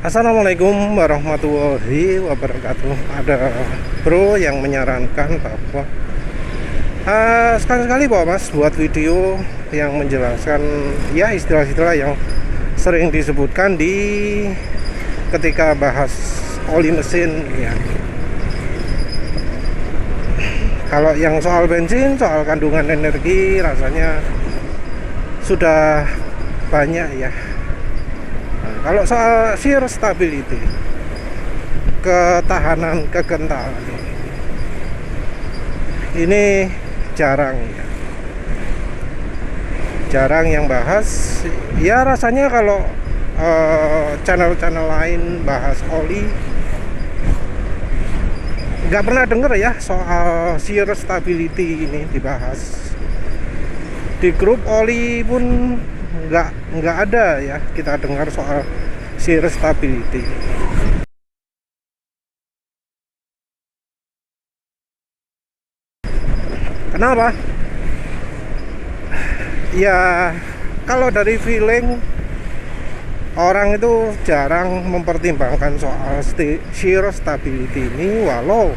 Assalamualaikum warahmatullahi wabarakatuh. Ada bro yang menyarankan bahwa sekali-sekali Pak Mas buat video yang menjelaskan ya istilah-istilah yang sering disebutkan di ketika bahas oli mesin ya. Kalau yang soal bensin, soal kandungan energi rasanya sudah banyak ya. Nah, kalau soal shear stability, ketahanan kekentalan ini jarang ya, jarang yang bahas ya. Rasanya kalau channel-channel lain bahas oli nggak pernah denger ya soal shear stability ini dibahas. Di grup oli pun nggak ada ya kita dengar soal shear stability. Kenapa? Ya kalau dari feeling, orang itu jarang mempertimbangkan soal shear stability ini, walau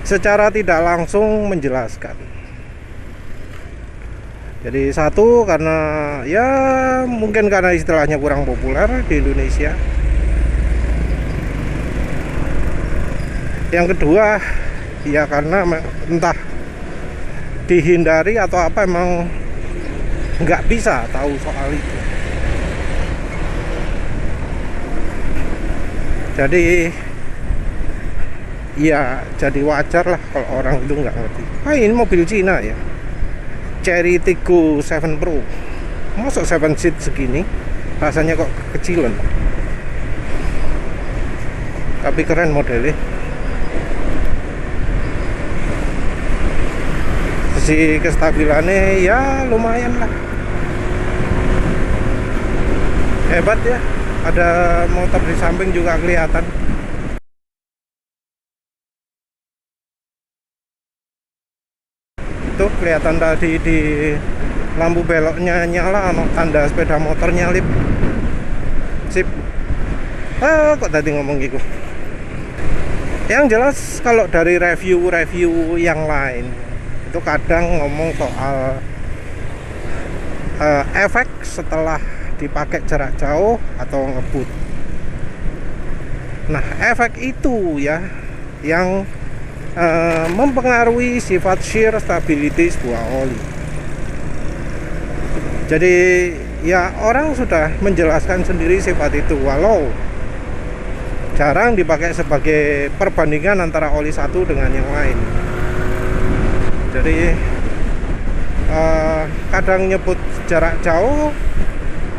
secara tidak langsung menjelaskan. Jadi satu, karena ya mungkin karena istilahnya kurang populer di Indonesia. Yang kedua, ya karena entah dihindari atau apa, emang nggak bisa tahu soal itu. Jadi ya jadi wajar lah kalau orang itu nggak ngerti. Ini mobil Cina ya, Cherry Tiggo 7 Pro. Masuk 7 seat segini, rasanya kok kecilan. Tapi keren modelnya. Sisi kestabilannya ya lumayan lah. Hebat ya. Ada motor di samping juga kelihatan. Itu kelihatan tadi di lampu beloknya nyala, tanda sepeda motor nyalip. Sip. Kok tadi ngomong gitu. Yang jelas kalau dari review-review yang lain itu kadang ngomong soal efek setelah dipakai jarak jauh atau ngebut. Nah, efek itu ya yang mempengaruhi sifat shear stability sebuah oli. Jadi ya orang sudah menjelaskan sendiri sifat itu, walau jarang dipakai sebagai perbandingan antara oli satu dengan yang lain. Jadi kadang nyebut jarak jauh,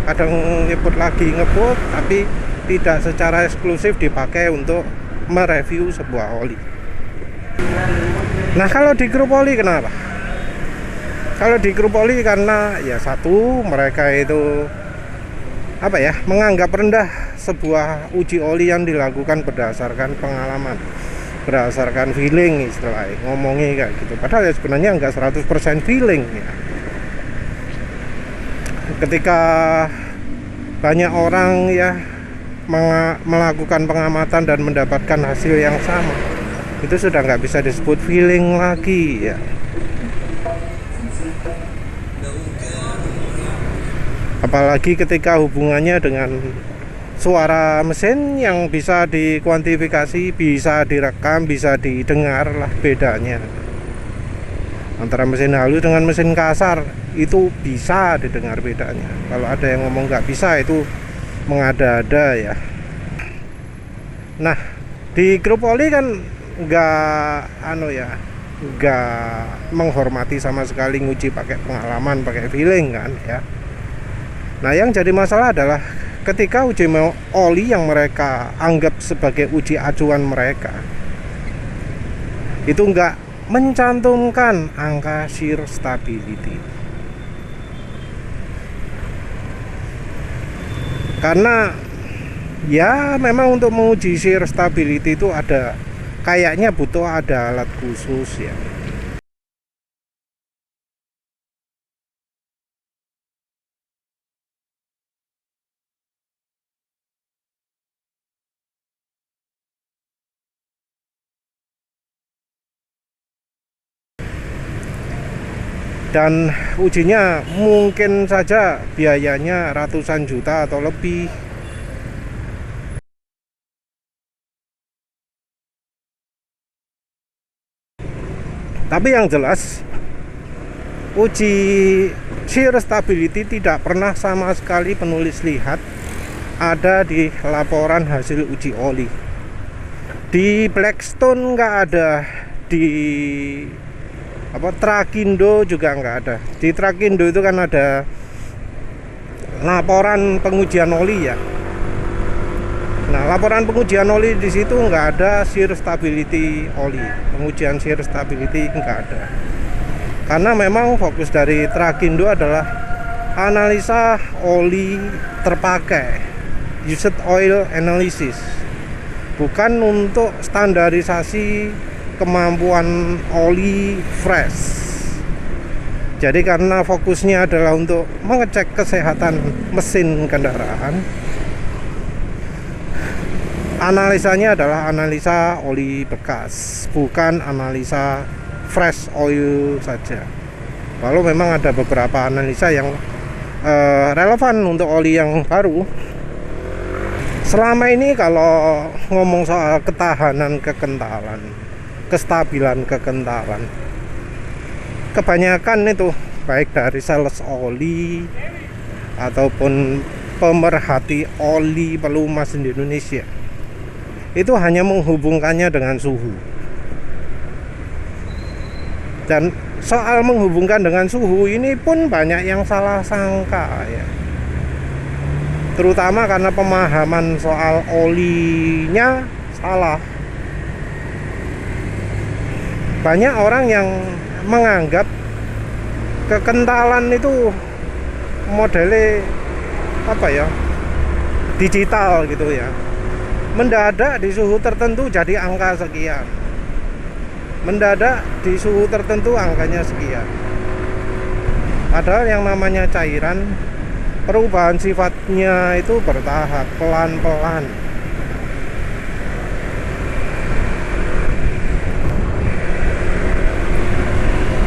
kadang nyebut lagi ngebut, tapi tidak secara eksklusif dipakai untuk mereview sebuah oli. Nah, kalau di grup oli kenapa? Kalau di grup oli karena ya satu, mereka itu apa ya, menganggap rendah sebuah uji oli yang dilakukan berdasarkan pengalaman, berdasarkan feeling, istilahnya ngomongnya kayak gitu. Padahal ya sebenarnya nggak 100% feeling ya. Ketika banyak orang ya melakukan pengamatan dan mendapatkan hasil yang sama, itu sudah nggak bisa disebut feeling lagi ya. Apalagi ketika hubungannya dengan suara mesin yang bisa dikuantifikasi, bisa direkam, bisa didengar lah bedanya antara mesin halus dengan mesin kasar. Itu bisa didengar bedanya. Kalau ada yang ngomong nggak bisa, itu mengada-ada ya. Nah, di grup oli kan nggak menghormati sama sekali nguji pakai pengalaman, pakai feeling kan ya. Nah, yang jadi masalah adalah ketika uji oli yang mereka anggap sebagai uji acuan mereka itu nggak mencantumkan angka shear stability. Karena ya memang untuk menguji shear stability itu kayaknya butuh ada alat khusus ya. dan ujinya mungkin saja biayanya ratusan juta atau lebih. Tapi yang jelas uji shear stability tidak pernah sama sekali penulis lihat ada di laporan hasil uji oli. Di Blackstone nggak ada, di Trakindo juga nggak ada. Di Trakindo itu kan ada laporan pengujian oli ya. Nah, laporan pengujian oli di situ nggak ada shear stability oli, pengujian shear stability nggak ada. Karena memang fokus dari Trakindo adalah analisa oli terpakai, used oil analysis, bukan untuk standarisasi kemampuan oli fresh. Jadi karena fokusnya adalah untuk mengecek kesehatan mesin kendaraan, analisanya adalah analisa oli bekas, bukan analisa fresh oil saja. Lalu memang ada beberapa analisa yang relevan untuk oli yang baru. Selama ini kalau ngomong soal ketahanan kekentalan, kestabilan kekentalan, kebanyakan itu baik dari sales oli ataupun pemerhati oli pelumas di Indonesia itu hanya menghubungkannya dengan suhu. Dan soal menghubungkan dengan suhu ini pun banyak yang salah sangka ya. Terutama karena pemahaman soal olinya salah. Banyak orang yang menganggap kekentalan itu modelnya digital gitu ya. Mendadak di suhu tertentu jadi angka sekian, mendadak di suhu tertentu angkanya sekian. Padahal yang namanya cairan, perubahan sifatnya itu bertahap, pelan-pelan.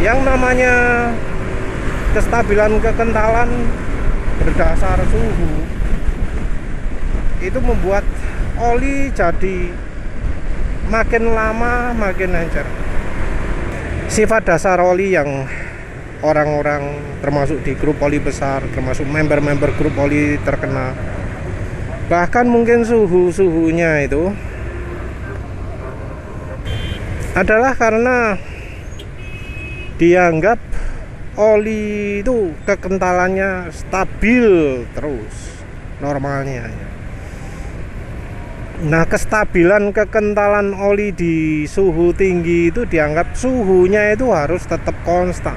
Yang namanya kestabilan kekentalan berdasar suhu itu membuat oli jadi makin lama makin encer. Sifat dasar oli yang orang-orang termasuk di grup oli besar, termasuk member-member grup oli terkenal, bahkan mungkin suhunya itu adalah karena dianggap oli itu kekentalannya stabil terus normalnya. Nah, kestabilan kekentalan oli di suhu tinggi itu dianggap suhunya itu harus tetap konstan.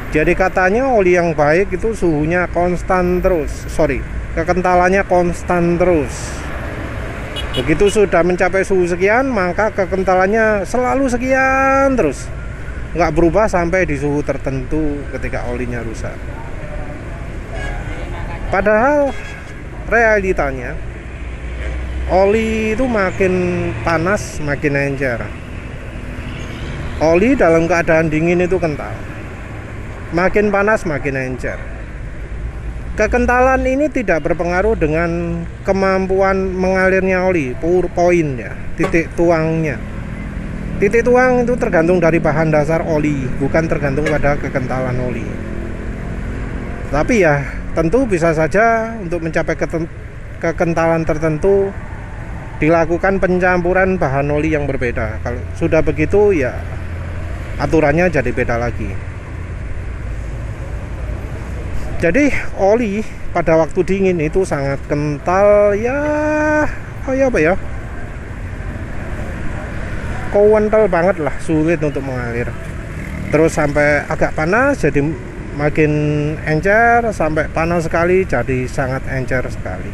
Jadi katanya oli yang baik itu suhunya konstan terus, kekentalannya konstan terus. Begitu sudah mencapai suhu sekian, maka kekentalannya selalu sekian terus, nggak berubah sampai di suhu tertentu ketika olinya rusak. Padahal realitanya oli itu makin panas makin encer. Oli dalam keadaan dingin itu kental, makin panas makin encer. Kekentalan ini tidak berpengaruh dengan kemampuan mengalirnya oli, pour point ya, titik tuangnya. Titik tuang itu tergantung dari bahan dasar oli, bukan tergantung pada kekentalan oli. Tapi ya tentu bisa saja untuk mencapai kekentalan tertentu dilakukan pencampuran bahan oli yang berbeda. Kalau sudah begitu ya aturannya jadi beda lagi. Jadi oli pada waktu dingin itu sangat kental ya, kental banget lah, sulit untuk mengalir. Terus sampai agak panas jadi makin encer, sampai panas sekali jadi sangat encer sekali.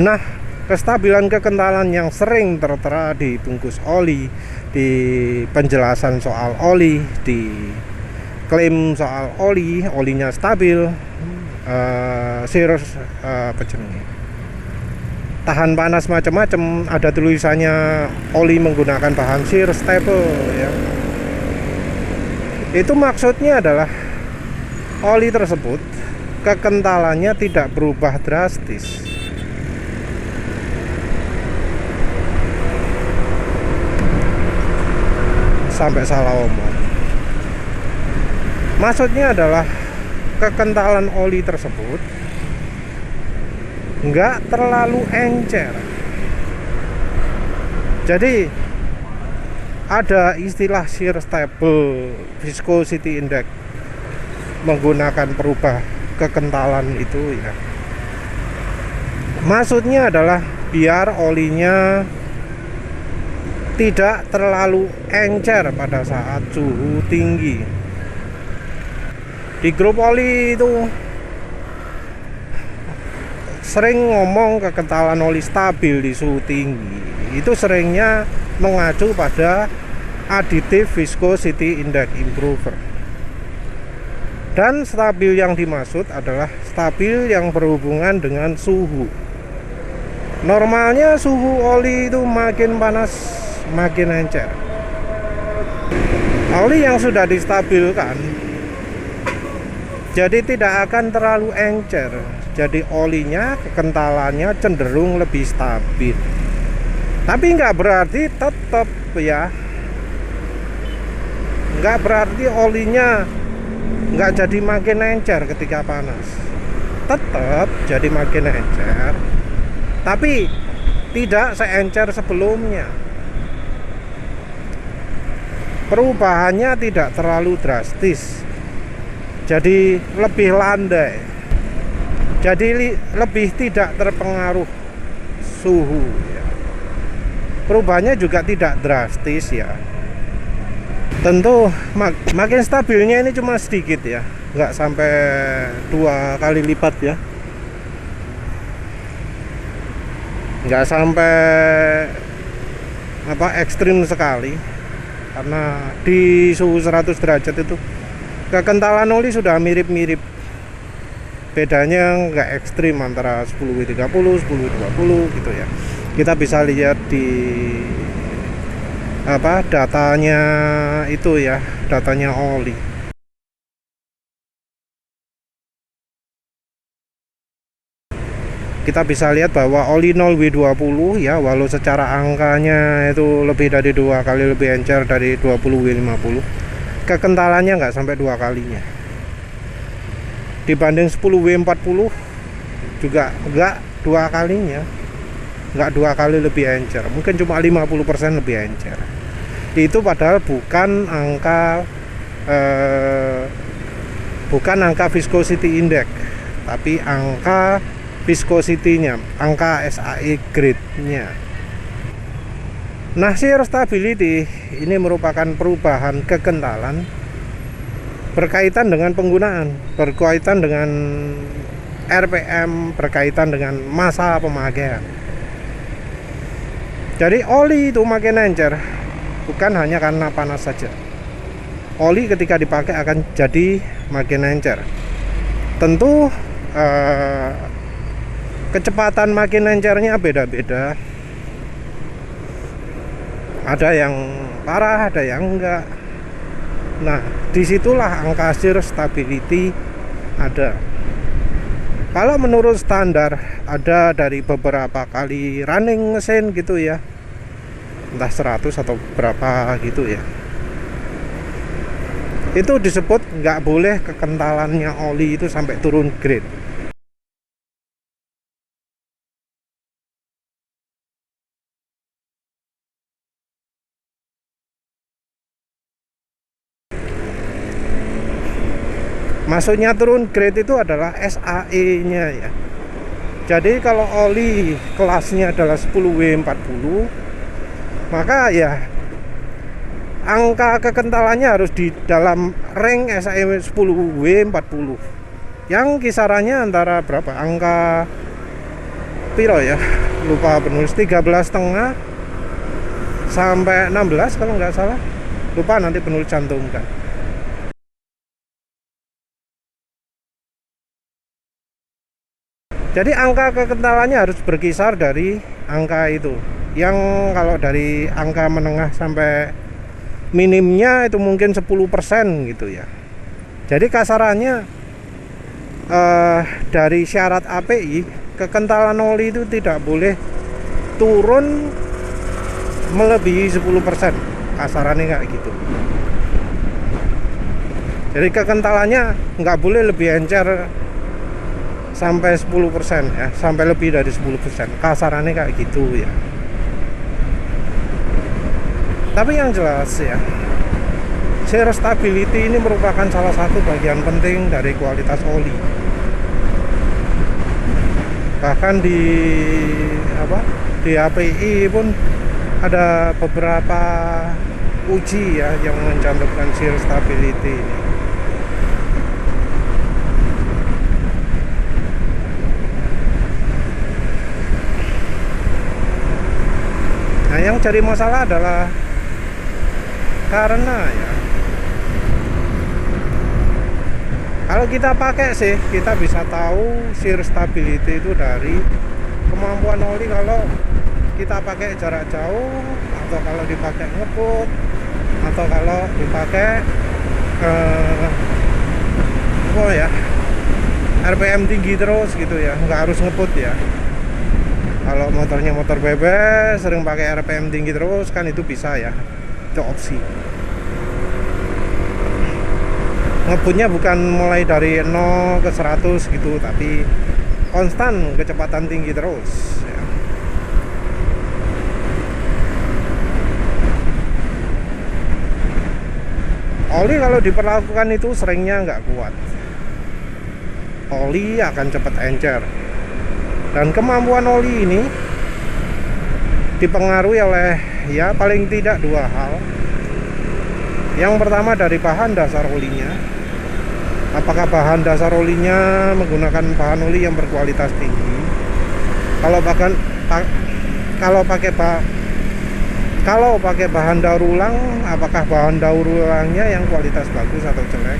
Nah, kestabilan kekentalan yang sering tertera di bungkus oli, di penjelasan soal oli, di klaim soal olinya stabil, tahan panas macam-macam, ada tulisannya oli menggunakan bahan shear stable ya. Itu maksudnya adalah oli tersebut kekentalannya tidak berubah drastis. Sampai salah omong. Maksudnya adalah kekentalan oli tersebut nggak terlalu encer. Jadi ada istilah shear stable viscosity index menggunakan perubah kekentalan itu ya. Maksudnya adalah biar olinya tidak terlalu encer pada saat suhu tinggi. Di grup oli itu sering ngomong kekentalan oli stabil di suhu tinggi. Itu seringnya mengacu pada additive viscosity index improver. Dan stabil yang dimaksud adalah stabil yang berhubungan dengan suhu. Normalnya suhu oli itu makin panas makin encer. Oli yang sudah distabilkan jadi tidak akan terlalu encer. Jadi olinya kekentalannya cenderung lebih stabil. Tapi nggak berarti tetap ya, nggak berarti olinya nggak jadi makin encer ketika panas. Tetap jadi makin encer, tapi tidak seencer sebelumnya. Perubahannya tidak terlalu drastis, jadi lebih landai, jadi lebih tidak terpengaruh suhu ya. Perubahannya juga tidak drastis ya. Tentu makin stabilnya ini cuma sedikit ya, nggak sampai 2 kali lipat ya, nggak sampai ekstrim sekali. Karena di suhu 100 derajat itu kekentalan oli sudah mirip-mirip. Bedanya nggak ekstrim antara 10W30, 10W20 gitu ya. Kita bisa lihat di datanya itu ya, datanya oli. Kita bisa lihat bahwa oli 0W20 ya, walau secara angkanya itu lebih dari 2 kali lebih encer dari 20W50, kekentalannya nggak sampai 2 kalinya. Dibanding 10W40 juga nggak 2 kalinya, nggak 2 kali lebih encer, mungkin cuma 50% lebih encer. Itu padahal bukan angka viscosity index, tapi angka viscosity-nya, angka SAE grade-nya. Nah, shear stability ini merupakan perubahan kekentalan berkaitan dengan penggunaan, berkaitan dengan RPM, berkaitan dengan masa pemakaian. Jadi oli itu makin encer bukan hanya karena panas saja. Oli ketika dipakai akan jadi makin encer. Tentu kecepatan makin encernya beda-beda. Ada yang parah, ada yang enggak. Nah, disitulah angka shear stability ada. Kalau menurut standar ada dari beberapa kali running mesin gitu ya, entah 100 atau berapa gitu ya, itu disebut nggak boleh kekentalannya oli itu sampai turun grade. Maksudnya turun grade itu adalah SAE-nya ya. Jadi kalau oli kelasnya adalah 10W40, maka ya angka kekentalannya harus di dalam rank SAE 10W40. Yang kisarannya antara berapa? Angka piro ya? Lupa penulis, 13,5 sampai 16 kalau nggak salah. Lupa, nanti penulis cantumkan. Jadi angka kekentalannya harus berkisar dari angka itu. Yang kalau dari angka menengah sampai minimnya itu mungkin 10% gitu ya. Jadi kasarannya dari syarat API, kekentalan oli itu tidak boleh turun melebihi 10%, kasarannya kayak gitu. Jadi kekentalannya nggak boleh lebih encer sampai 10% ya, sampai lebih dari 10%, kasarannya kayak gitu ya. Tapi yang jelas ya, shear stability ini merupakan salah satu bagian penting dari kualitas oli. Bahkan di API pun ada beberapa uji ya yang mencantumkan shear stability ini. Nah, yang jadi masalah adalah karena ya, kalau kita pakai sih, kita bisa tahu shear stability itu dari kemampuan oli kalau kita pakai jarak jauh, atau kalau dipakai ngebut, atau kalau dipakai RPM tinggi terus gitu ya, nggak harus ngebut ya. Kalau motornya motor bebek sering pakai RPM tinggi terus kan itu bisa ya, itu opsi. Ngebutnya bukan mulai dari 0 ke 100 gitu, tapi konstan kecepatan tinggi terus ya. Oli kalau diperlakukan itu seringnya nggak kuat, oli akan cepat encer. Dan kemampuan oli ini dipengaruhi oleh ya paling tidak dua hal. Yang pertama dari bahan dasar olinya. Apakah bahan dasar olinya menggunakan bahan oli yang berkualitas tinggi? Kalau pakai bahan daur ulang, apakah bahan daur ulangnya yang kualitas bagus atau jelek?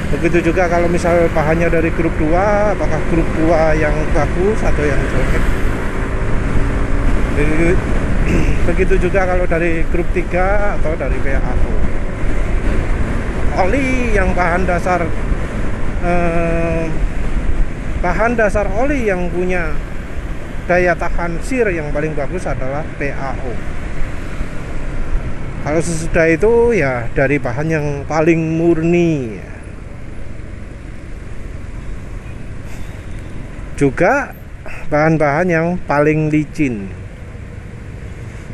Begitu juga kalau misal bahannya dari grup 2, apakah grup 2 yang bagus atau yang jelek? Begitu juga kalau dari grup 3 atau dari PAO. Oli yang bahan dasar oli yang punya daya tahan shear yang paling bagus adalah PAO. Kalau sesudah itu ya dari bahan yang paling murni. Juga bahan-bahan yang paling licin.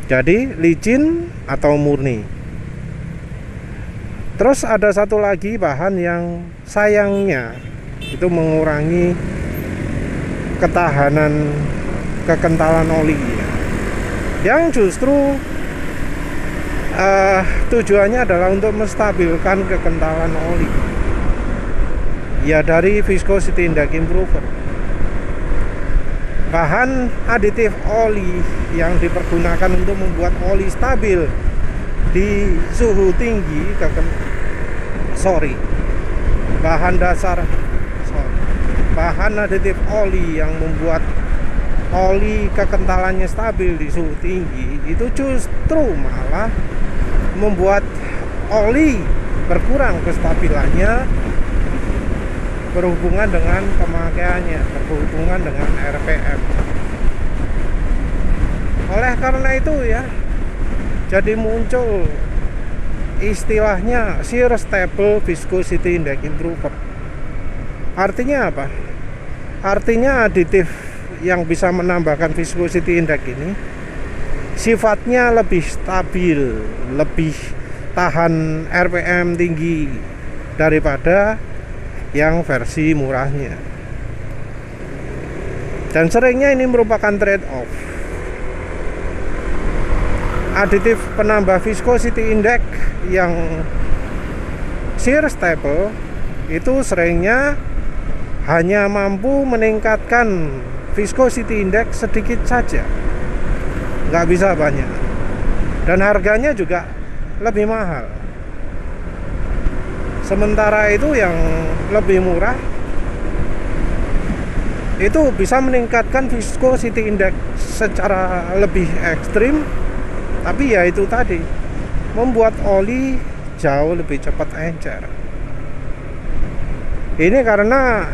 Jadi licin atau murni. Terus ada satu lagi bahan yang sayangnya itu mengurangi ketahanan kekentalan oli, yang justru tujuannya adalah untuk menstabilkan kekentalan oli ya, dari viscosity index improver. Bahan aditif oli yang dipergunakan untuk membuat oli stabil di suhu tinggi, bahan aditif oli yang membuat oli kekentalannya stabil di suhu tinggi itu justru malah membuat oli berkurang kestabilannya berhubungan dengan pemakaiannya, berhubungan dengan RPM. Oleh karena itu ya, jadi muncul istilahnya shear stable viscosity index improver. Artinya apa? Artinya aditif yang bisa menambahkan viscosity index ini sifatnya lebih stabil, lebih tahan RPM tinggi daripada yang versi murahnya. Dan seringnya ini merupakan trade off. Aditif penambah viscosity index yang shear stable itu seringnya hanya mampu meningkatkan viscosity index sedikit saja, nggak bisa banyak, dan harganya juga lebih mahal. Sementara itu yang lebih murah itu bisa meningkatkan viscosity index secara lebih ekstrim, tapi ya itu tadi, membuat oli jauh lebih cepat encer. Ini karena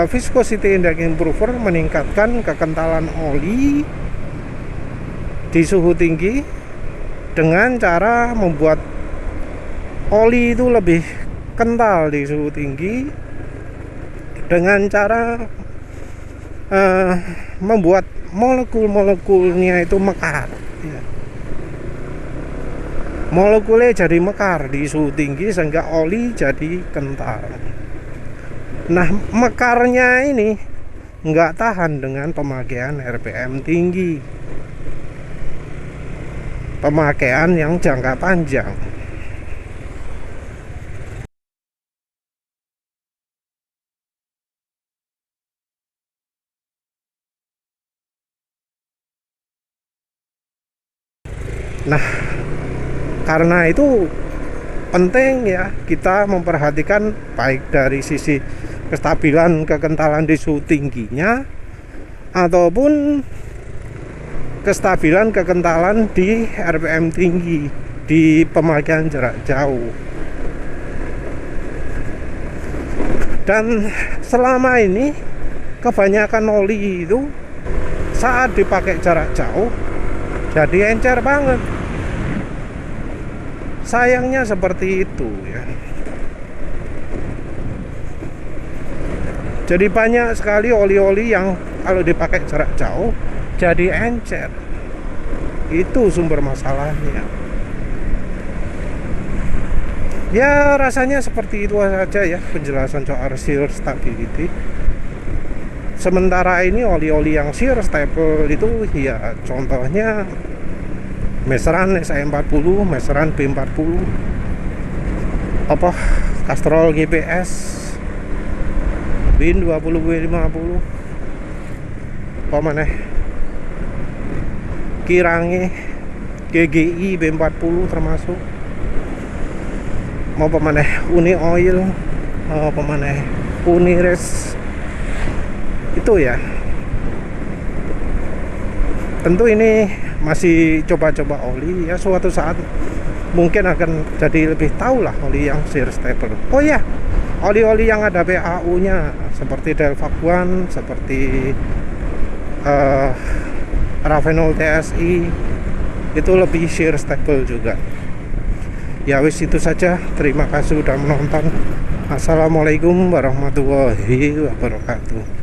viscosity index improver meningkatkan kekentalan oli di suhu tinggi dengan cara membuat oli itu lebih kental di suhu tinggi dengan cara membuat molekul-molekulnya itu mekar ya. Molekulnya jadi mekar di suhu tinggi sehingga oli jadi kental. Nah, mekarnya ini nggak tahan dengan pemakaian RPM tinggi, pemakaian yang jangka panjang. Nah, karena itu penting ya kita memperhatikan baik dari sisi kestabilan kekentalan di suhu tingginya ataupun kestabilan kekentalan di RPM tinggi di pemakaian jarak jauh. Dan selama ini kebanyakan oli itu saat dipakai jarak jauh jadi encer banget. Sayangnya seperti itu ya. Jadi banyak sekali oli-oli yang kalau dipakai jarak jauh jadi encer. Itu sumber masalahnya. Ya rasanya seperti itu saja ya penjelasan soal shear stability. Sementara ini oli-oli yang shear stable itu ya contohnya meseran SE40, meseran B40, Castrol GPS, Bin 20 W50, mana Kirange GGI B40 termasuk, mau mana Uni Oil, mau mana Unires, itu ya. Tentu ini masih coba-coba oli ya, suatu saat mungkin akan jadi lebih tahu lah oli yang shear stable. Oh ya, oli-oli yang ada PAU nya seperti Delvac-1, seperti Ravenol TSI itu lebih shear stable juga. Ya wis itu saja, terima kasih sudah menonton. Assalamualaikum warahmatullahi wabarakatuh.